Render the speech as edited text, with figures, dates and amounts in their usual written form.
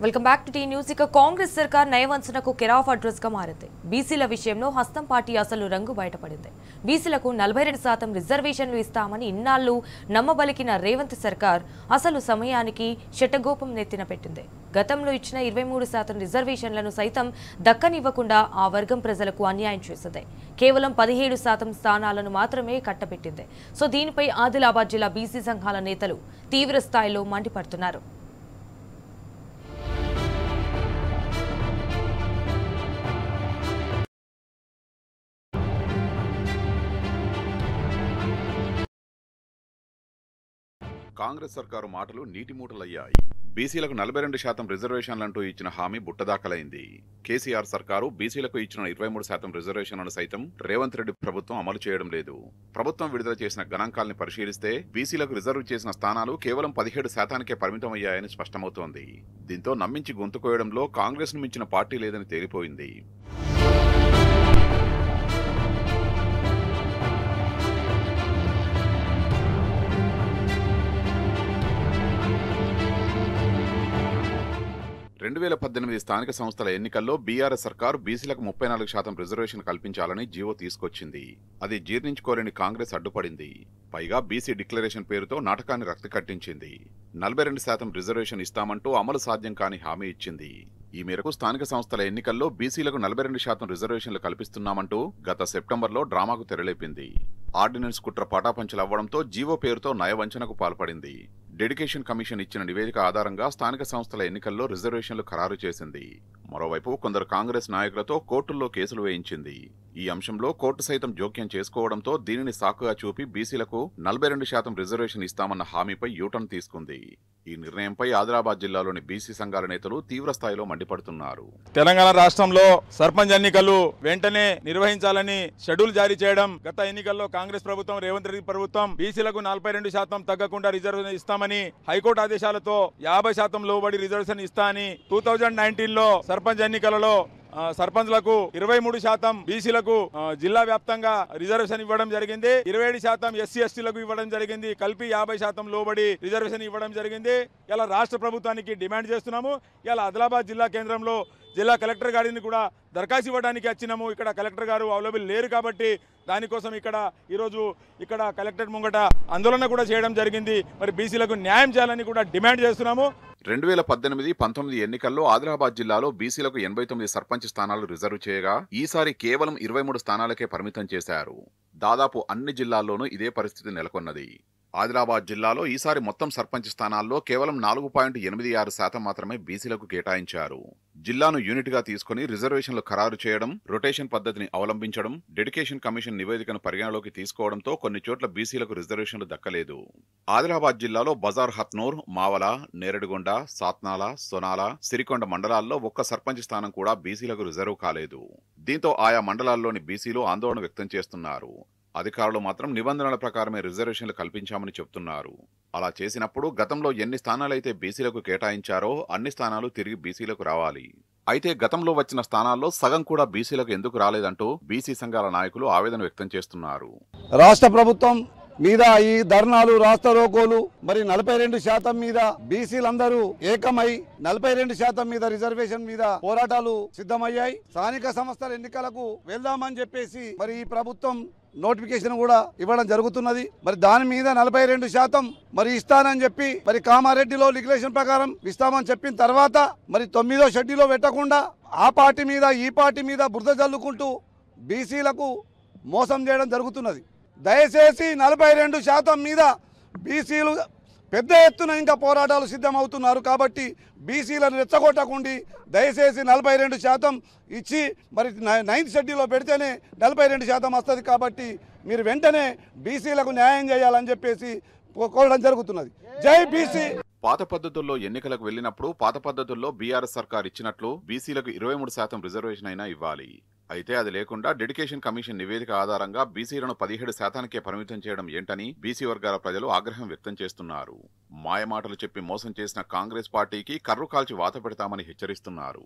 Welcome back to T news. ఇక కాంగ్రెస్ సర్కార్ నయవంచనకు care of address గా మారింది. బీసీల విషయంలో హస్తం పార్టీ అసలు రంగు బయటపడింది. బీసీలకు 42% రిజర్వేషన్లు ఇస్తామని ఇన్నాళ్లు నమ్మబలికిన రేవంత్ సర్కార్ అసలు సమయానికి శటగోపం నెత్తిన పెట్టింది. గతంలో ఇచ్చిన 23% రిజర్వేషన్లను సైతం దక్కనివ్వకుండా ఆ వర్గం ప్రజలకు అన్యాయం చేసింది. కేవలం 17% స్థానాలను మాత్రమే కట్టబెట్టింది. సో దీనిపై ఆదిలాబాద్ జిల్లా బీసీ సంఘాల నేతలు తీవ్ర స్థాయిలో మండిపడుతున్నారు. కాంగ్రెస్ సర్కారు మాటలు నీటిమూటలయ్యాయి. బీసీలకు 42% రిజర్వేషన్లంటూ ఇచ్చిన హామీ బుట్టదాఖలైంది. కేసీఆర్ సర్కారు బీసీలకు ఇచ్చిన 23% రిజర్వేషన్లను సైతం రేవంత్ రెడ్డి ప్రభుత్వం అమలు చేయడం లేదు. ప్రభుత్వం విడుదల చేసిన గణాంకాల్ని పరిశీలిస్తే బీసీలకు రిజర్వ్ చేసిన స్థానాలు కేవలం 17%కే పరిమితమయ్యాయని స్పష్టమవుతోంది. దీంతో నమ్మించి గొంతుకోయడంలో కాంగ్రెస్ ను మించిన పార్టీ లేదని తేలిపోయింది. స్థానిక సంస్థల ఎన్నికల్లో బీఆర్ఎస్ సర్కారు బీసీలకు 34% రిజర్వేషన్ కల్పించాలని జీవో తీసుకొచ్చింది. అది జీర్ణించుకోలేని కాంగ్రెస్ అడ్డుపడింది. పైగా బీసీ డిక్లరేషన్ పేరుతో నాటకాన్ని రక్తి కట్టించింది. 42% రిజర్వేషన్ ఇస్తామంటూ అమలు సాధ్యం కాని హామీ ఇచ్చింది. ఈ మేరకు స్థానిక సంస్థల ఎన్నికల్లో బీసీలకు 42% రిజర్వేషన్లు కల్పిస్తున్నామంటూ గత సెప్టెంబర్లో డ్రామాకు తెరలేపింది. ఆర్డినెన్స్ కుట్ర పటాపంచలవ్వడంతో జీవో పేరుతో నయవంచనకు పాల్పడింది. డెడికేషన్ కమిషన్ ఇచ్చిన నివేదిక ఆధారంగా స్థానిక సంస్థల ఎన్నికల్లో రిజర్వేషన్లు ఖరారు చేసింది. మరోవైపు కొందరు కాంగ్రెస్ నాయకులతో కోర్టుల్లో కేసులు వేయించింది. ఈ అంశంలో కోర్టు సైతం జోక్యం చేసుకోవడంతో దీనిని సాకుగా చూపి బీసీలకు 42% రిజర్వేషన్ ఇస్తామన్న హామీపై యూటర్న్ తీసుకుంది. ఈ నిర్ణయంపై ఆదిలాబాద్ జిల్లాలోని బీసీ సంఘాల నేతలు తీవ్ర స్థాయిలో మండిపడుతున్నారు. తెలంగాణ రాష్ట్రంలో సర్పంచ్ ఎన్నికలు వెంటనే నిర్వహించాలని షెడ్యూల్ జారీ చేయడం, గత ఎన్నికల్లో కాంగ్రెస్ ప్రభుత్వం రేవంత్ రెడ్డి ప్రభుత్వం బీసీలకు 42% తగ్గకుండా రిజర్వేషన్ ఇస్తామని హైకోర్టు ఆదేశాలతో 50% లోబడి రిజర్వేషన్ ఇస్తా అని 2019లో సర్పంచ్ ఎన్నికలలో సర్పంచ్లకు 23%, బీసీలకు జిల్లా వ్యాప్తంగా రిజర్వేషన్ ఇవ్వడం జరిగింది. 27% ఎస్సీ ఎస్టీలకు ఇవ్వడం జరిగింది. కలిపి 50% లోబడి రిజర్వేషన్ ఇవ్వడం జరిగింది. ఇలా రాష్ట్ర ప్రభుత్వానికి డిమాండ్ చేస్తున్నాము. ఇలా ఆదిలాబాద్ జిల్లా కేంద్రంలో జిల్లా కలెక్టర్ గారిని కూడా దరఖాస్తు ఇవ్వడానికి వచ్చినాము. ఇక్కడ కలెక్టర్ గారు అవైలబుల్ లేరు కాబట్టి దానికోసం ఈరోజు ఇక్కడ కలెక్టర్ ముంగట ఆందోళన కూడా చేయడం జరిగింది. మరి బీసీలకు న్యాయం చేయాలని కూడా డిమాండ్ చేస్తున్నాము. 2018-19 ఎన్నికల్లో ఆదిలాబాద్ జిల్లాలో బీసీలకు 89 సర్పంచ్ స్థానాలు రిజర్వ్ చేయగా ఈసారి కేవలం 23 స్థానాలకే పరిమితం చేశారు. దాదాపు అన్ని జిల్లాల్లోనూ ఇదే పరిస్థితి నెలకొన్నది. ఆదిలాబాద్ జిల్లాలో ఈసారి మొత్తం సర్పంచ్ స్థానాల్లో కేవలం 4.86% మాత్రమే బీసీలకు కేటాయించారు. జిల్లాను యూనిట్ గా తీసుకుని రిజర్వేషన్లు ఖరారు చేయడం, రొటేషన్ పద్ధతిని అవలంబించడం, డెడికేషన్ కమిషన్ నివేదికను పరిగణలోకి తీసుకోవడంతో కొన్ని చోట్ల బీసీలకు రిజర్వేషన్లు దక్కలేదు. ఆదిలాబాద్ జిల్లాలో బజార్ హత్నూర్, మావల, నేరడిగొండ, సాత్నాల, సొనాల, సిరికొండ మండలాల్లో ఒక్క సర్పంచ్ స్థానం కూడా బీసీలకు రిజర్వ్ కాలేదు. దీంతో ఆయా మండలాల్లోని బీసీలు ఆందోళన వ్యక్తం చేస్తున్నారు. అధికారులు మాత్రం నిబంధనల ప్రకారమే రిజర్వేషన్లు కల్పించామని చెబుతున్నారు. అలా చేసినప్పుడు గతంలో ఎన్ని స్థానాలైతే బీసీలకు కేటాయించారో అన్ని స్థానాలు తిరిగి బీసీలకు రావాలి. అయితే గతంలో వచ్చిన స్థానాల్లో సగం కూడా బీసీలకు ఎందుకు రాలేదంటూ బీసీ సంఘాల నాయకులు ఆవేదన వ్యక్తం చేస్తున్నారు. రాష్ట్ర ప్రభుత్వం మీద ఈ ధర్నాలు, రాస్తా రోకోలు, మరి 42% మీద బీసీలందరూ ఏకమై 42% మీద రిజర్వేషన్ మీద పోరాటాలు సిద్ధమయ్యాయి. స్థానిక సంస్థల ఎన్నికలకు వెళ్దామని చెప్పేసి మరి ఈ ప్రభుత్వం నోటిఫికేషన్ కూడా ఇవ్వడం జరుగుతున్నది. మరి దాని మీద 42% మరి ఇస్తానని చెప్పి మరి కామారెడ్డిలో డిక్లరేషన్ ప్రకారం ఇస్తామని చెప్పిన తర్వాత మరి 9వ షెడ్యూల్లో పెట్టకుండా ఆ పార్టీ మీద ఈ పార్టీ మీద బురద జల్లుకుంటూ బీసీలకు మోసం చేయడం జరుగుతున్నది. దయచేసి 42% మీద బీసీలు పెద్ద ఎత్తున ఇంకా పోరాటాలు సిద్ధమవుతున్నారు. కాబట్టి బీసీలను రెచ్చగొట్టకుండా దయచేసి 42% ఇచ్చి మరి 9th షెడ్యూల్లో పెడితేనే 42% వస్తుంది. కాబట్టి మీరు వెంటనే బీసీలకు న్యాయం చేయాలని చెప్పేసి కోరడం జరుగుతున్నది. జై బీసీ. పాత పద్ధతుల్లో ఎన్నికలకు వెళ్లినప్పుడు పాత పద్ధతుల్లో బీఆర్ఎస్ సర్కార్ ఇచ్చినట్లు బీసీలకు 23% రిజర్వేషన్ అయినా ఇవ్వాలి. అయితే అది లేకుండా డెడికేషన్ కమిషన్ నివేదిక ఆధారంగా బీసీలను 17%కే పరిమితం చేయడం ఏంటని బీసీ వర్గాల ప్రజలు ఆగ్రహం వ్యక్తం చేస్తున్నారు. మాయమాటలు చెప్పి మోసం చేసిన కాంగ్రెస్ పార్టీకి కర్రు కాల్చి వాత పెడతామని హెచ్చరిస్తున్నారు.